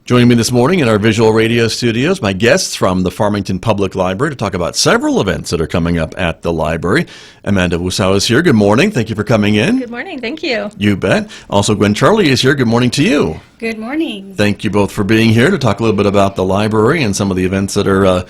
Joining me this morning in our visual radio studios, my guests from the Farmington Public Library to talk about several events that are coming up at the library. Amanda Wussow is here. Good morning. Thank you for coming in. Good morning. Thank you. You bet. Also, Gwen Charley is here. Good morning to you. Good morning. Thank you both for being here to talk a little bit about the library and some of the events that are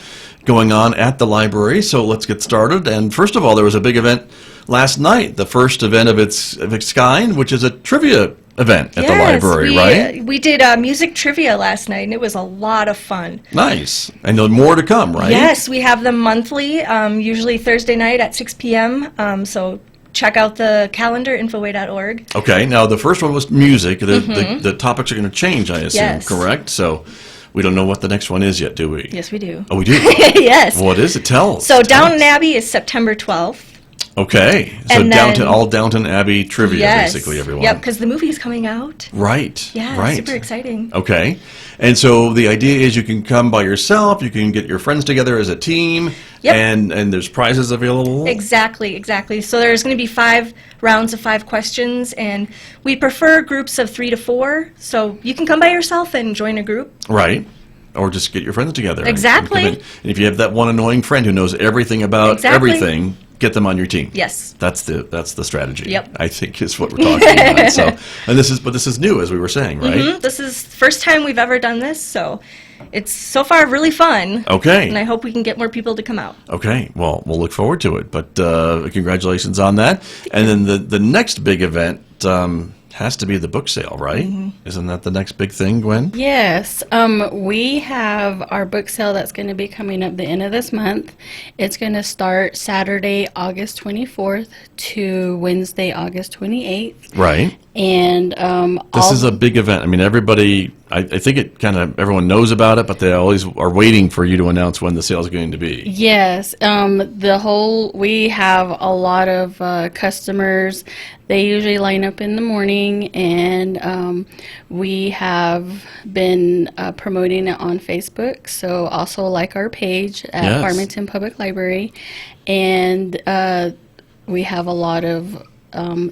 going on at the library. So let's get started. And first of all, there was a big event last night, the first event of its kind, which is a trivia event at the library, right? We did music trivia last night, and it was a lot of fun. Nice. And there's more to come, right? Yes, we have them monthly, usually Thursday night at 6 p.m., so check out the calendar, infoway.org. Okay, now the first one was music. The topics are going to change, I assume, Yes. correct? So we don't know what the next one is yet, do we? Yes, we do. Oh, we do? Yes. What is it? Tell us. So Downton Abbey is September 12th. Okay, so And then- all Downton Abbey trivia, Yes. basically, everyone. Yep, because the movie is coming out. Right. Yeah, right. super exciting. Okay, and so the idea is you can come by yourself, you can get your friends together as a team, Yep. and there's prizes available. Exactly. So there's going to be 5 rounds of 5 questions, and we prefer groups of 3 to 4, so you can come by yourself and join a group. Right. Or just get your friends together. Exactly. And if you have that one annoying friend who knows everything about Exactly. everything, get them on your team. Yes. That's the strategy. Yep. I think is what we're talking about. So, and this is new, as we were saying, right? Mhm. This is the first time we've ever done this, so it's so far really fun. Okay. And I hope we can get more people to come out. Okay. Well, we'll look forward to it. But congratulations on that. And then the next big event has to be the book sale, right? Mm-hmm. Isn't that the next big thing, Gwen? Yes, we have our book sale that's going to be coming up the end of this month. It's going to start Saturday, August 24th to Wednesday, August 28th. Right. And This is a big event. I mean, everybody, I think it kind of, everyone knows about it, but they always are waiting for you to announce when the sale is going to be. Yes, we have a lot of customers. They usually line up in the morning, and we have been promoting it on Facebook. So also like our page at Yes. Farmington Public Library, and we have a lot of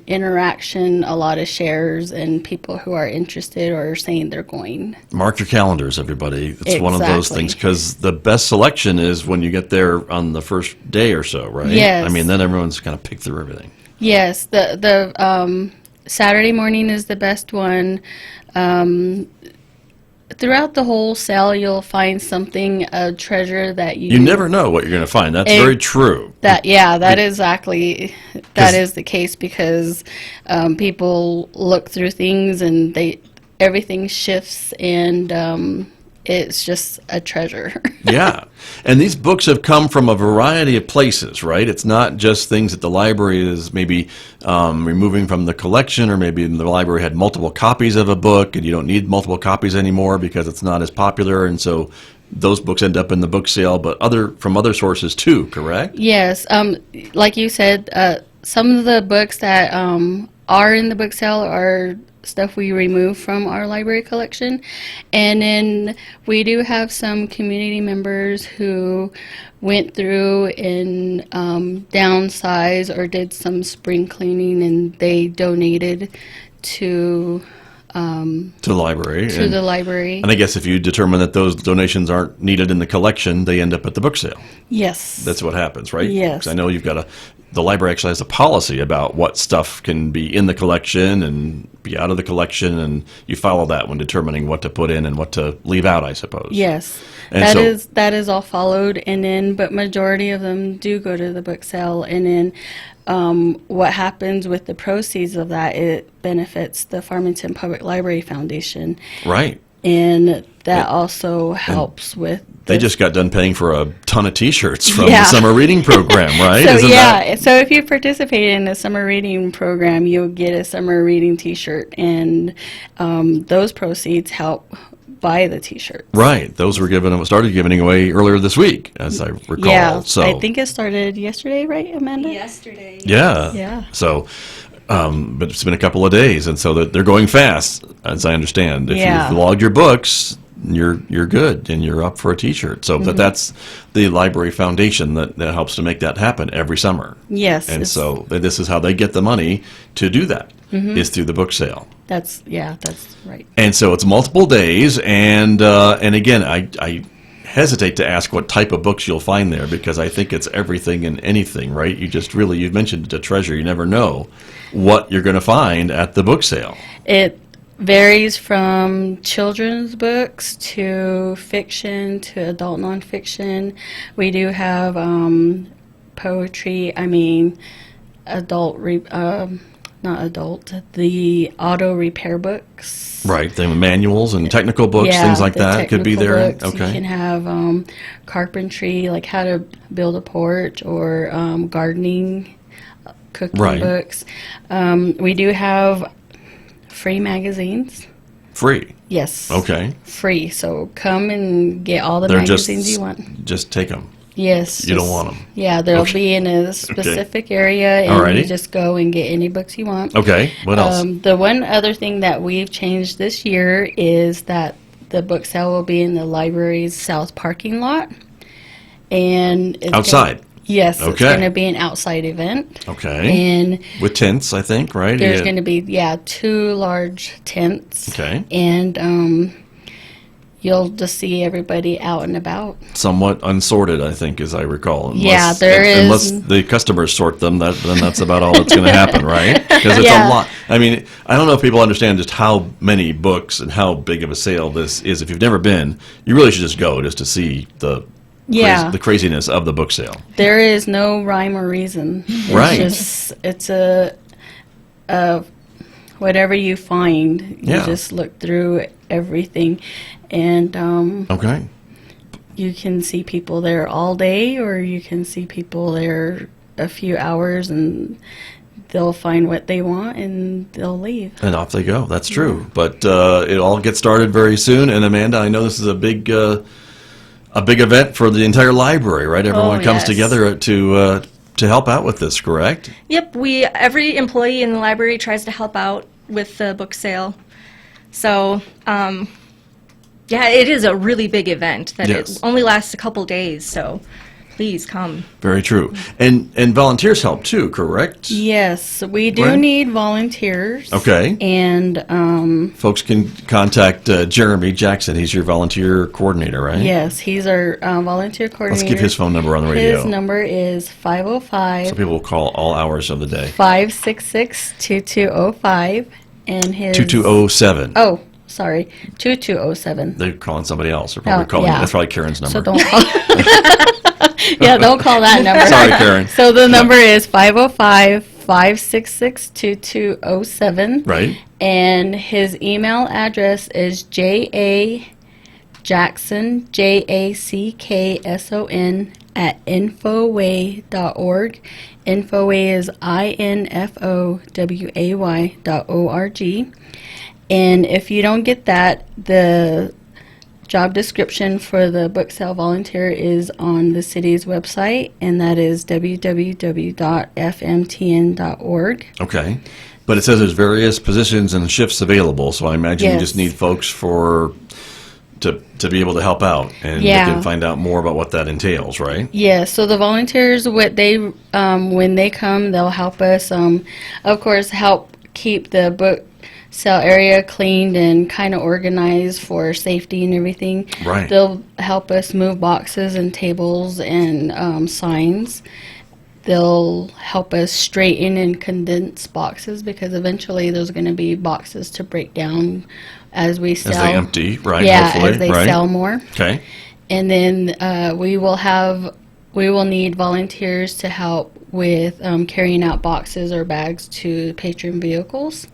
interaction, a lot of shares, and people who are interested or saying they're going. Mark your calendars, everybody. It's one of those Exactly. things, because the best selection is when you get there on the first day or so, right? Yes. I mean, then everyone's kind of picked through everything. Yes, the Saturday morning is the best one. Throughout the whole sale, you'll find something, a treasure that You never know what you're going to find. That's It- very true. That is the case, because people look through things and everything shifts, and it's just a treasure. Yeah. And these books have come from a variety of places, right? It's not just things that the library is maybe removing from the collection, or maybe the library had multiple copies of a book and you don't need multiple copies anymore because it's not as popular, and so those books end up in the book sale, but from other sources too, correct? Yes, like you said, some of the books that are in the book sale are stuff we remove from our library collection, and then we do have some community members who went through and downsized or did some spring cleaning, and they donated to To the library. the library. And I guess if you determine that those donations aren't needed in the collection, they end up at the book sale. Yes. That's what happens, right? Yes. 'Cause I know the library actually has a policy about what stuff can be in the collection and be out of the collection, and you follow that when determining what to put in and what to leave out, I suppose. Yes, And that is all followed, and then but majority of them do go to the book sale, and then what happens with the proceeds of that, it benefits the Farmington Public Library Foundation, Right. and that also helps with. They just got done paying for a ton of T-shirts from the Yeah. summer reading program, right? So Isn't that- so if you participate in the summer reading program, you'll get a summer reading T-shirt, and those proceeds help buy the T-shirts. Right. Those were started giving away earlier this week, as I recall. Yeah, So I think it started yesterday, right, Amanda? Yesterday. Yeah. Yeah. So, but it's been a couple of days, and so they're going fast, as I understand. If Yeah. you've logged your books, you're good, and you're up for a T-shirt. So, but that's the library foundation that helps to make that happen every summer. Yes. And so this is how they get the money to do that, is through the book sale. That's right. And so it's multiple days, and again, I hesitate to ask what type of books you'll find there, because I think it's everything and anything, right? You mentioned a treasure. You never know what you're going to find at the book sale. It varies from children's books to fiction to adult nonfiction. We do have poetry. The auto repair books. Right, the manuals and technical books, things like that could be there. Books. Okay. You can have carpentry, like how to build a porch, or gardening, cooking books. We do have free magazines. Free? Yes. Okay. Free. So come and get all the They're magazines you want. Just take them. Yes. You don't want them. Yeah, they'll be in a specific area, and Alrighty. you just go and get any books you want. Okay. What else? The one other thing that we've changed this year is that the book sale will be in the library's south parking lot. And it's Outside? Yes, it's Okay. going to be an outside event. Okay. And With tents, I think, right? there's Yeah. going to be, 2 large tents. Okay. And you'll just see everybody out and about. Somewhat unsorted, I think, as I recall. Unless the customers sort them, then that's about all that's going to happen, right? Because it's Yeah. a lot. I mean, I don't know if people understand just how many books and how big of a sale this is. If you've never been, you really should just go just to see the craziness of the book sale. There is no rhyme or reason. It's Right. It's a whatever you find, you Yeah. just look through everything, and Okay. you can see people there all day, or you can see people there a few hours, and they'll find what they want and they'll leave. And off they go. That's true. But it all gets started very soon. And Amanda, I know this is a big event for the entire library, right? Everyone comes yes. together to help out with this, correct? Yep, every employee in the library tries to help out with the book sale. So, it is a really big event that Yes. it only lasts a couple days, so please come. Very true. And volunteers help too, correct? Yes, we do Gwen? need volunteers. Okay. And Folks can contact Jeremy Jackson. He's your volunteer coordinator, right? yes, he's our volunteer coordinator. Let's give his phone number on the radio. His number is 505 So people will call all hours of the day. 566-2205, and his 2207. Oh, sorry, 2207. They're calling somebody else. They're probably Oh, calling. yeah. That's probably Karen's number. So don't call. Yeah, don't call that number. Sorry, Karen. So the number is 505-566-2207. Right. And his email address is jackson, JACKSON, @infoway.org. Infoway is INFOWAY.org. And if you don't get that, the job description for the book sale volunteer is on the city's website, and that is www.fmtn.org. Okay. But it says there's various positions and shifts available, so I imagine you Yes. just need folks to be able to help out, and they Yeah. can find out more about what that entails, right? Yeah, so the volunteers, what they when they come, they'll help us, of course, help keep the book sale area cleaned and kind of organized for safety and everything. Right. They'll help us move boxes and tables and signs. They'll help us straighten and condense boxes, because eventually there's going to be boxes to break down as we sell. As they empty, right? Yeah, hopefully, as they right? sell more. Okay. And then we will need volunteers to help with carrying out boxes or bags to patron vehicles.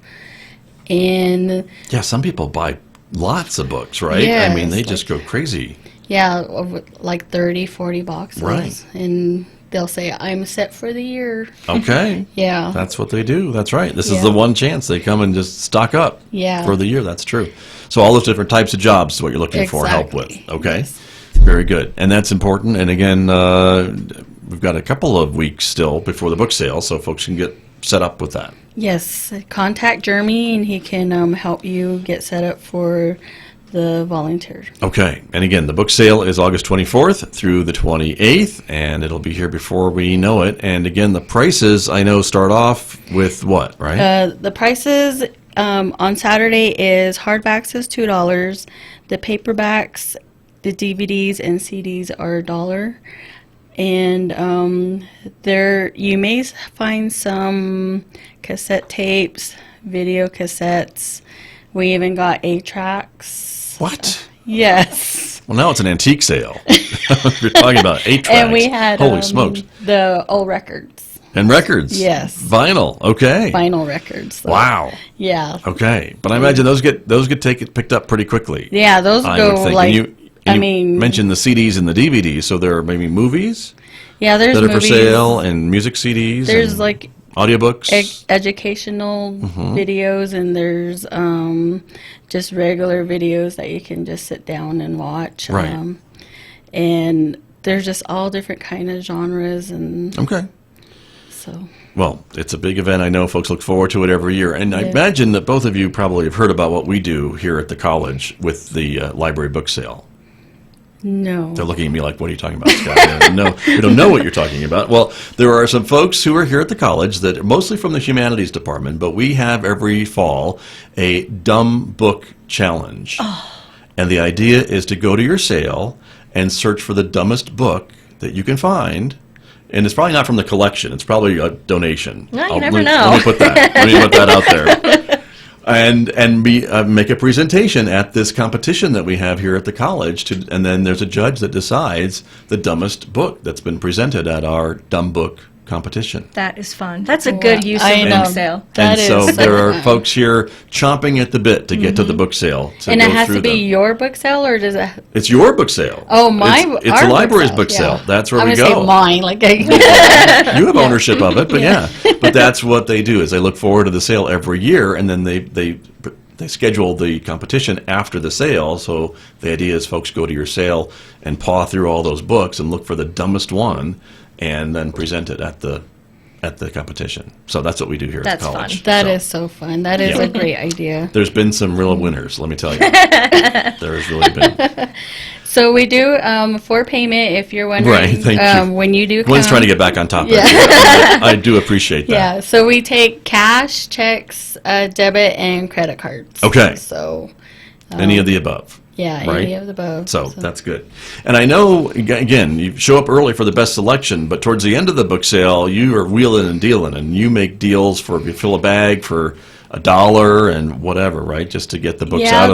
And Yeah, some people buy lots of books, right? I mean, Yes, they just go crazy. yeah, over like 30, 40 boxes. Right. And they'll say, I'm set for the year. Okay. Yeah. That's what they do. That's right. This is Yeah. the one chance they come and just stock up Yeah. for the year. That's true. So all those different types of jobs is what you're looking for help with. Exactly. Okay. Yes. Very good. And that's important. And again, we've got a couple of weeks still before the book sale, so folks can get set up with that. Yes. Contact Jeremy, and he can help you get set up for the volunteer. Okay. And again, the book sale is August 24th through the 28th, and it'll be here before we know it. And again, the prices, I know, start off with what, right? The prices On Saturday is hardbacks is $2. The paperbacks, the DVDs and CDs are $1. And there you may find some cassette tapes, video cassettes. We even got 8-tracks. What? Yes. Well, now it's an antique sale. You're talking about 8-tracks. And we had Holy smokes. the old records. And records. Yes. Vinyl. Okay. Vinyl records. So, Wow. Yeah. Okay. But I imagine those get picked up pretty quickly. Yeah, those I go would think. like. And you mentioned the CDs and the DVDs, so there are maybe movies Yeah, there's that are movies. for sale and music CDs. There's and like audiobooks. educational videos, and there's just regular videos that you can just sit down and watch. Right. And there's just all different kind of genres, and Okay. so. Well, it's a big event. I know folks look forward to it every year. And I Yeah. imagine that both of you probably have heard about what we do here at the college with the library book sale. No. They're looking at me like, what are you talking about, Scott? No, we don't know what you're talking about. Well, there are some folks who are here at the college that are mostly from the humanities department, but we have every fall a dumb book challenge. And the idea is to go to your sale and search for the dumbest book that you can find. And it's probably not from the collection. It's probably a donation. Well, you never know. Let me put that out there. And make a presentation at this competition that we have here at the college, and then there's a judge that decides the dumbest book that's been presented at our dumb book competition. That is fun. That's a good use of I the know. book sale. That and so is there so are fun. folks here chomping at the bit to get to the book sale. To And go it has through to be them. your book sale, or does it? It's your book sale. Oh, my! It's our the library's book yeah. sale. That's where I'm we gonna go. say mine, like You have ownership of it, but yeah. But that's what they do is they look forward to the sale every year, and then they schedule the competition after the sale. So the idea is folks go to your sale and paw through all those books and look for the dumbest one, and then present it at the competition. So that's what we do here That's at the college. fun. That So is so fun. That is Yeah. a great idea. There's been some real winners, let me tell you. There has really been. So we do for payment. If you're wondering, Right, thank you. when you do, Gwen's come, trying to get back on top of Yeah. it. I do appreciate that. Yeah, so we take cash, checks, debit, and credit cards. Okay. So Any of the above. yeah, Right? any of the above. So that's good. And I know, again, you show up early for the best selection, but towards the end of the book sale, you are wheeling and dealing, and you make deals for, you fill a bag for $1 and whatever, right? Just to get the books Yeah. out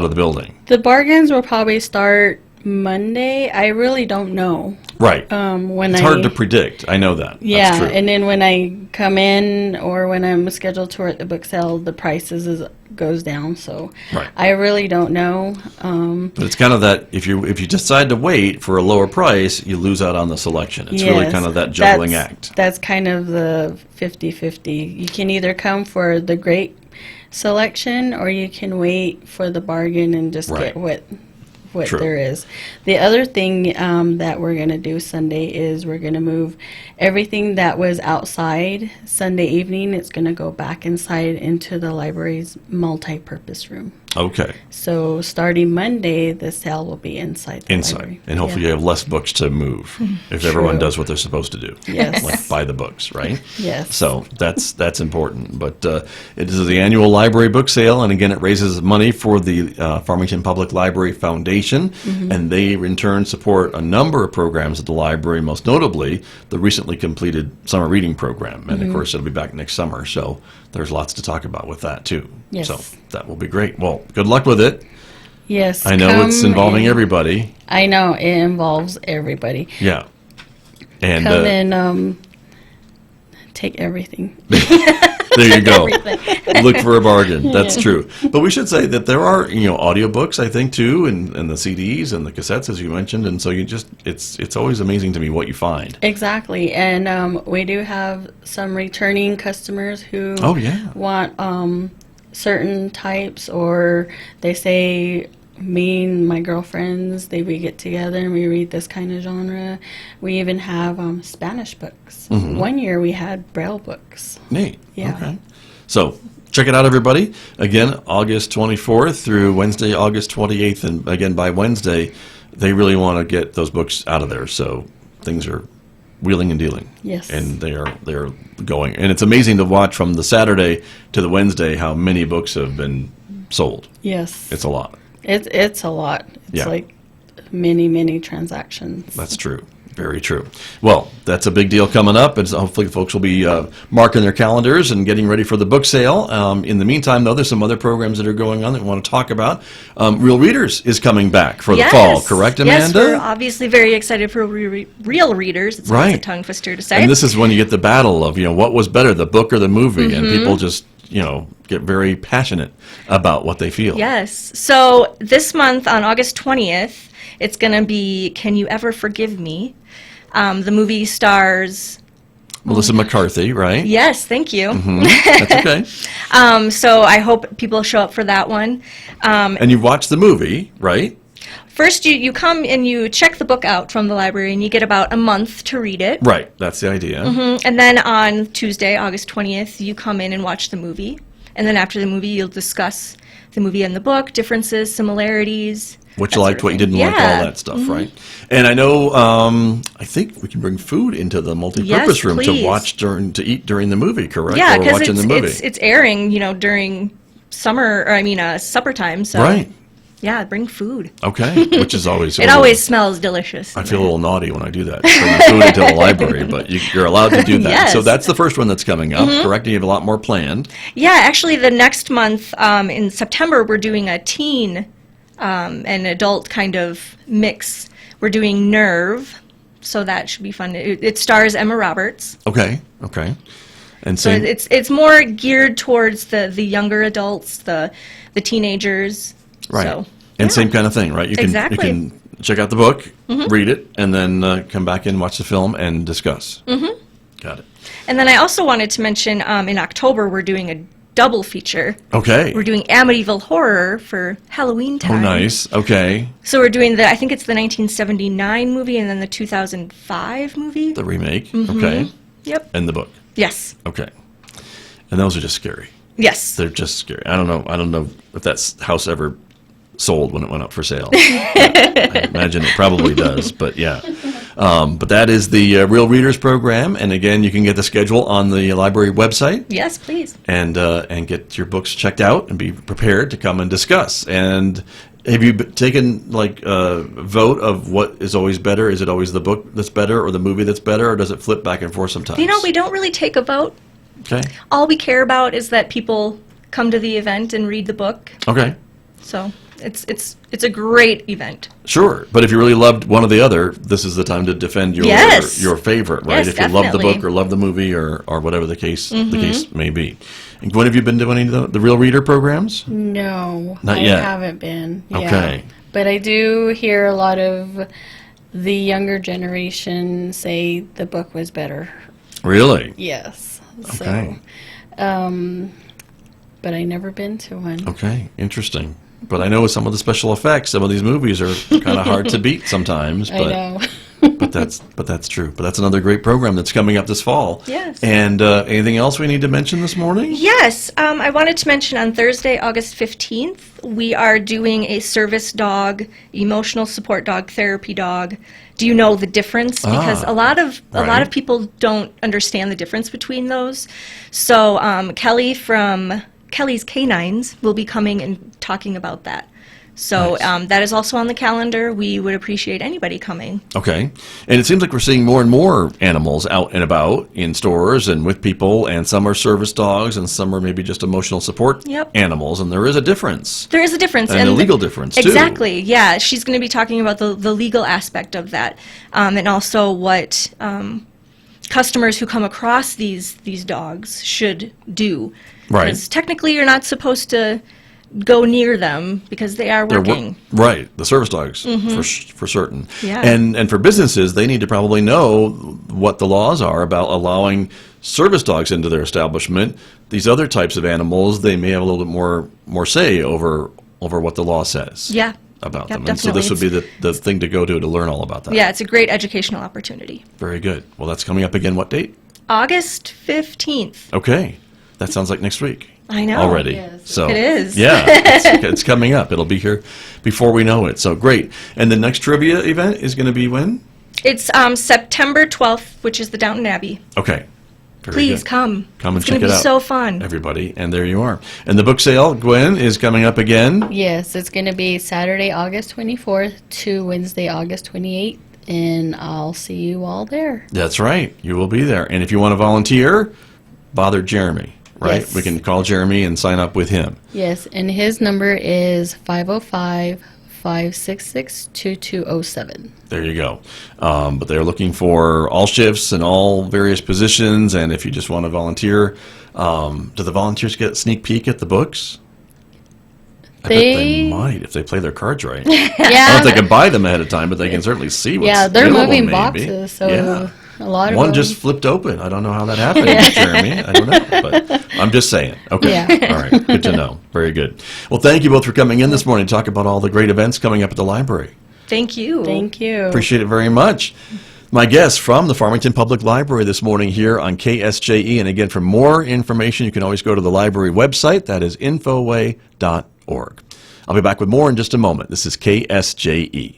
of the building. The bargains will probably start Monday. I really don't know. Right. When It's I hard to predict. I know that. yeah, That's true. and then when I come in or when I'm scheduled to work the book sale, the prices goes down. So Right. I really don't know. But it's kind of that if you decide to wait for a lower price, you lose out on the selection. It's really Yes, kind of that juggling that's- act. That's kind of the 50-50. You can either come for the great selection or you can wait for the bargain and just Right. get what True. there is. The other thing that we're going to do Sunday is we're going to move everything that was outside Sunday evening. It's going to go back inside into the library's multi-purpose room. Okay. So starting Monday, the sale will be inside the Inside. library. And hopefully Yeah. you have less books to move if everyone does what they're supposed to do. Yes. Like buy the books, right? Yes. So that's important. But it is the annual library book sale, and again, it raises money for the Farmington Public Library Foundation, and they in turn support a number of programs at the library, most notably the recently completed summer reading program. And of course, it'll be back next summer, so there's lots to talk about with that too. Yes. So that will be great. Well, good luck with it. Yes. I know it's come involving and- everybody. I know it involves everybody. Yeah. And Come and take everything. there you go. Look for a bargain. That's true. But we should say that there are, audiobooks, I think, too, and the CDs and the cassettes, as you mentioned. And so it's always amazing to me what you find. Exactly, and we do have some returning customers who Oh, yeah. want certain types, or they say, me and my girlfriends, we get together and we read this kind of genre. We even have Spanish books. One year we had Braille books. Neat. Yeah. Okay. So check it out, everybody. Again, August 24th through Wednesday, August 28th. And again, by Wednesday, they really want to get those books out of there. So things are wheeling and dealing. Yes. And they're going. And it's amazing to watch from the Saturday to the Wednesday how many books have been sold. Yes. It's a lot. It's a lot. It's Yeah. like many transactions. That's true. Very true. Well, that's a big deal coming up, and so hopefully folks will be marking their calendars and getting ready for the book sale. In the meantime, though, there's some other programs that are going on that we want to talk about. Real Readers is coming back for the fall, correct, Amanda? Yes, we're obviously very excited for Real Readers. It's always a tongue twister to say. And this is when you get the battle of, what was better, the book or the movie, and people just, get very passionate about what they feel. Yes. So this month on August 20th, it's going to be Can You Ever Forgive Me? The movie stars... Melissa McCarthy, right? Yes, thank you. That's okay. So I hope people show up for that one. And you watched the movie, right? First, you come and you check the book out from the library, and you get about a month to read it. Right, that's the idea. And then on Tuesday, August 20th, you come in and watch the movie. And then after the movie, you'll discuss the movie and the book, differences, similarities. What you liked, what you didn't like, all that stuff, right? And I know, I think we can bring food into the multi-purpose room please. to eat during the movie, correct? Yeah, or because watching the movie. it's airing, during supper time. So Right. Yeah, bring food. Okay, which is always... It always smells delicious. I feel a little naughty when I do that, bringing food into the library, but you're allowed to do that. Yes. So that's the first one that's coming up, correct? And you have a lot more planned. Yeah, actually, the next month, in September, we're doing a teen and adult kind of mix. We're doing Nerve, so that should be fun. It stars Emma Roberts. Okay. And So same, it's more geared towards the younger adults, the teenagers. right. So, and yeah. same kind of thing, right? You Exactly. can check out the book, read it, and then come back and watch the film and discuss. Got it. And then I also wanted to mention in October we're doing a double feature. Okay. We're doing Amityville Horror for Halloween Oh, time. nice. Okay. So we're doing I think it's the 1979 movie and then the 2005 movie. The remake. Okay. Yep. And the book. Yes. Okay. And those are just scary. Yes. They're just scary. I don't know if that house ever sold when it went up for sale. I imagine it probably does, but yeah. But that is the Real Readers program, and again, you can get the schedule on the library website. Yes, please. And get your books checked out and be prepared to come and discuss. And have you taken a vote of what is always better? Is it always the book that's better or the movie that's better, or does it flip back and forth sometimes? We don't really take a vote. Okay. All we care about is that people come to the event and read the book. Okay. So it's a great event. Sure, but if you really loved one or the other, this is the time to defend your Yes. your favorite, right? Yes, if you love the definitely. book or love the movie or whatever the case may be. And Gwen, have you been doing any of the Real Reader programs? No, Not I yet. haven't been. Yeah. Okay. But I do hear a lot of the younger generation say the book was better. Really? Yes. Okay. So, but I never been to one. Okay, interesting. But I know with some of the special effects, some of these movies are kind of hard to beat sometimes. I But know. but that's true. But that's another great program that's coming up this fall. Yes. And anything else we need to mention this morning? Yes, I wanted to mention on Thursday, August 15th, we are doing a service dog, emotional support dog, therapy dog. Do you know the difference? Because a lot of right. people don't understand the difference between those. So Kelly from Kelly's Canines will be coming and talking about that. So Nice. that is also on the calendar. We would appreciate anybody coming. Okay. And it seems like we're seeing more and more animals out and about in stores and with people, and some are service dogs and some are maybe just emotional support Yep. animals, and there is a difference. There is a difference. And a legal difference, too. Exactly, yeah. She's going to be talking about the legal aspect of that, and also what customers who come across these dogs should do. Right. Because technically you're not supposed to go near them because they are They're working. Right, the service dogs for certain. Yeah. And for businesses, they need to probably know what the laws are about allowing service dogs into their establishment. These other types of animals, they may have a little bit more say over what the law says. Yeah. About Yep, them. And so this would definitely. be the thing to go to learn all about that. Yeah, it's a great educational opportunity. Very good. Well, that's coming up again. What date? August 15th. Okay. That sounds like next week. I know. Already. Yes. So It is. Yeah, it's coming up. It'll be here before we know it. So great. And the next trivia event is going to be when? It's September 12th, which is the Downton Abbey. Okay. Very Please good. come. Come and It's check gonna it be out. so fun. Everybody, and there you are. And the book sale, Gwen, is coming up again. Yes, it's going to be Saturday, August 24th to Wednesday, August 28th, and I'll see you all there. That's right. You will be there. And if you want to volunteer, bother Jeremy, right? Yes. We can call Jeremy and sign up with him. Yes, and his number is 505-566-2207. There you go. But they're looking for all shifts and all various positions. And if you just want to volunteer, do the volunteers get a sneak peek at the books? I bet they might if they play their cards right. I don't know Yeah, if they can buy them ahead of time, but they can certainly see what's yeah, they're available, moving maybe. boxes, so Yeah. a lot of One them. just flipped open. I don't know how that happened, Jeremy. I don't know, but I'm just saying. Okay. Yeah. All right. Good to know. Very good. Well, thank you both for coming in this morning to talk about all the great events coming up at the library. Thank you. Thank you. Appreciate it very much. My guest from the Farmington Public Library this morning here on KSJE. And again, for more information, you can always go to the library website. That is infoway.org. I'll be back with more in just a moment. This is KSJE.